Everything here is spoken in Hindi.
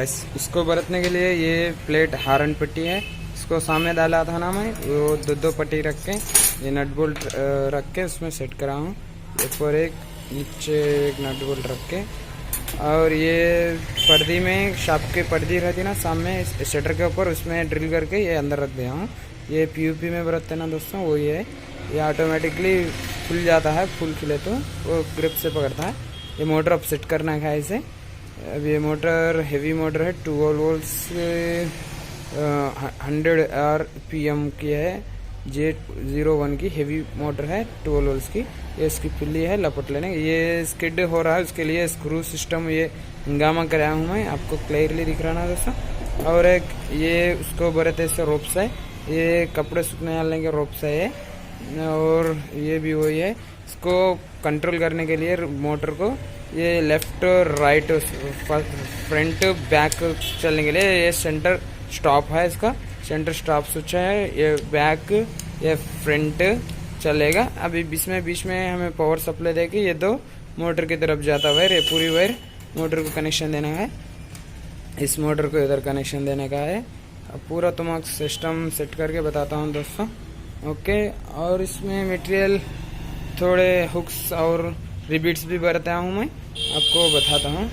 गाइस, इसको बरतने के लिए ये प्लेट हारन पट्टी है, इसको सामने डाला था ना मैं, वो दो पट्टी रख के ये नट बोल्ट रख के उसमें सेट करा हूँ। ऊपर एक नीचे एक नट बोल्ट रख के, और ये पर्दी में शाप के पर्दी रहती ना सामने शटर के ऊपर, उसमें ड्रिल करके ये अंदर रख दिया हूँ। ये पीयूपी में बरतते ना दोस्तों, वो ये ऑटोमेटिकली खुल जाता है, फुल खिले तो वो ग्रिप से पकड़ता है। ये मोटर अब सेट करना है इसे। अब ये मोटर हेवी मोटर है, 12 वोल्ट्स 100 RPM की है, J01 की हेवी मोटर है 12 वोल्ट्स की। ये इसकी पुल्ली है लपट लेने, ये स्किड हो रहा है, उसके लिए स्क्रू सिस्टम ये हंगामा कराया हूँ मैं, आपको क्लियरली दिख रहा ना दोस्तों। और एक ये उसको बरते से रोप्स है, ये कपड़े सूखने डालने के रोप्स है ये, और ये भी वही है। इसको कंट्रोल करने के लिए मोटर को ये लेफ्ट राइट फ्रंट बैक चलने के लिए ये सेंटर स्टॉप है, इसका सेंटर स्टॉप स्विच है। ये बैक ये फ्रंट चलेगा। अभी बीच में हमें पावर सप्लाई देके ये दो मोटर की तरफ जाता वायर, ये पूरी वायर मोटर को कनेक्शन देना है, इस मोटर को इधर कनेक्शन देने का है। अब पूरा तुम्हारा सिस्टम सेट करके बताता हूँ दोस्तों, ओके। और इसमें मटेरियल थोड़े हुक्स और रिबिट्स भी बरता हूँ मैं, आपको बताता हूँ।